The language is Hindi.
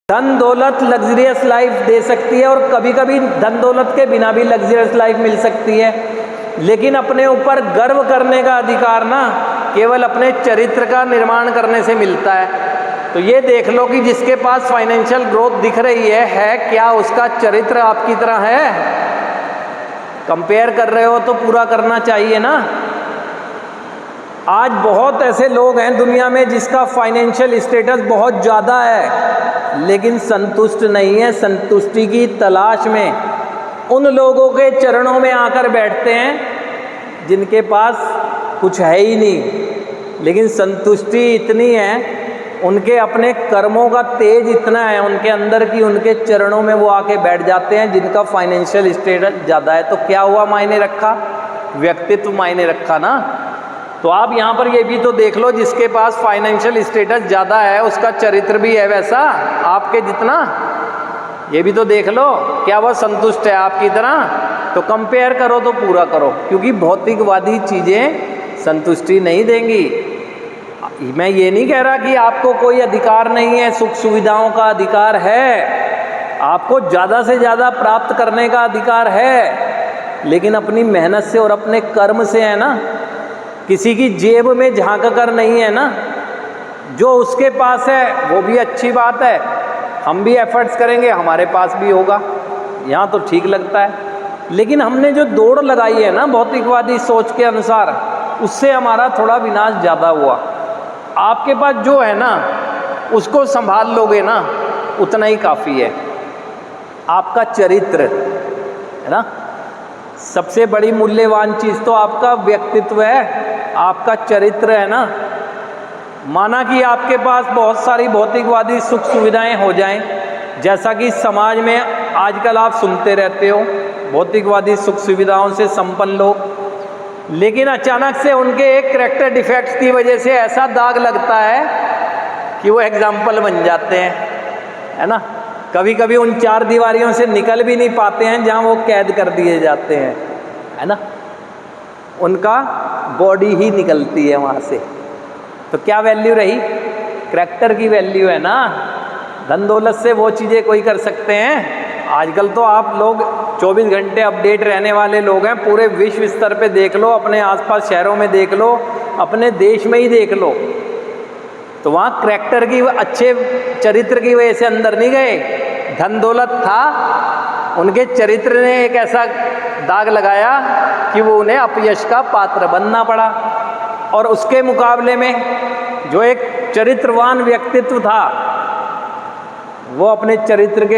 धन दौलत लग्जरियस लाइफ दे सकती है और कभी कभी धन दौलत के बिना भी लग्जरियस लाइफ मिल सकती है, लेकिन अपने ऊपर गर्व करने का अधिकार ना केवल अपने चरित्र का निर्माण करने से मिलता है। तो ये देख लो कि जिसके पास फाइनेंशियल ग्रोथ दिख रही है क्या उसका चरित्र आपकी तरह है? कंपेयर कर रहे हो तो पूरा करना चाहिए ना। आज बहुत ऐसे लोग हैं दुनिया में जिसका फाइनेंशियल स्टेटस बहुत ज़्यादा है लेकिन संतुष्ट नहीं है, संतुष्टि की तलाश में उन लोगों के चरणों में आकर बैठते हैं जिनके पास कुछ है ही नहीं, लेकिन संतुष्टि इतनी है, उनके अपने कर्मों का तेज इतना है उनके अंदर कि उनके चरणों में वो आके बैठ जाते हैं जिनका फाइनेंशियल स्टेटस ज़्यादा है। तो क्या हुआ? मायने रखा, व्यक्तित्व मायने रखा ना। तो आप यहाँ पर ये भी तो देख लो, जिसके पास फाइनेंशियल स्टेटस ज़्यादा है उसका चरित्र भी है वैसा आपके जितना। ये भी तो देख लो, क्या वह संतुष्ट है आपकी तरह? तो कंपेयर करो तो पूरा करो, क्योंकि भौतिकवादी चीज़ें संतुष्टि नहीं देंगी। मैं ये नहीं कह रहा कि आपको कोई अधिकार नहीं है, सुख सुविधाओं का अधिकार है, आपको ज़्यादा से ज़्यादा प्राप्त करने का अधिकार है, लेकिन अपनी मेहनत से और अपने कर्म से है ना। किसी की जेब में झांक कर नहीं है ना। जो उसके पास है वो भी अच्छी बात है, हम भी एफर्ट्स करेंगे हमारे पास भी होगा, यहाँ तो ठीक लगता है। लेकिन हमने जो दौड़ लगाई है ना भौतिकवादी सोच के अनुसार, उससे हमारा थोड़ा विनाश ज़्यादा हुआ। आपके पास जो है ना उसको संभाल लोगे ना, उतना ही काफ़ी है। आपका चरित्र है ना, सबसे बड़ी मूल्यवान चीज़ तो आपका व्यक्तित्व है, आपका चरित्र है ना। माना कि आपके पास बहुत सारी भौतिकवादी सुख सुविधाएं हो जाएं, जैसा कि समाज में आजकल आप सुनते रहते हो, भौतिकवादी सुख सुविधाओं से संपन्न लोग, लेकिन अचानक से उनके एक कैरेक्टर डिफेक्ट्स की वजह से ऐसा दाग लगता है कि वो एग्जाम्पल बन जाते हैं, है ना। कभी कभी उन चार दीवारियों से निकल भी नहीं पाते हैं जहाँ वो कैद कर दिए जाते हैं, है ना। उनका बॉडी ही निकलती है वहाँ से। तो क्या वैल्यू रही? कैरेक्टर की वैल्यू है ना। धन दौलत से वो चीज़ें कोई कर सकते हैं? आजकल तो आप लोग 24 घंटे अपडेट रहने वाले लोग हैं, पूरे विश्व स्तर पे देख लो, अपने आसपास शहरों में देख लो, अपने देश में ही देख लो, तो वहाँ कैरेक्टर की अच्छे चरित्र की वजह से अंदर नहीं गए। धन दौलत था, उनके चरित्र ने एक ऐसा दाग लगाया कि वो उन्हें अपयश का पात्र बनना पड़ा। और उसके मुकाबले में जो एक चरित्रवान व्यक्तित्व था वो अपने चरित्र के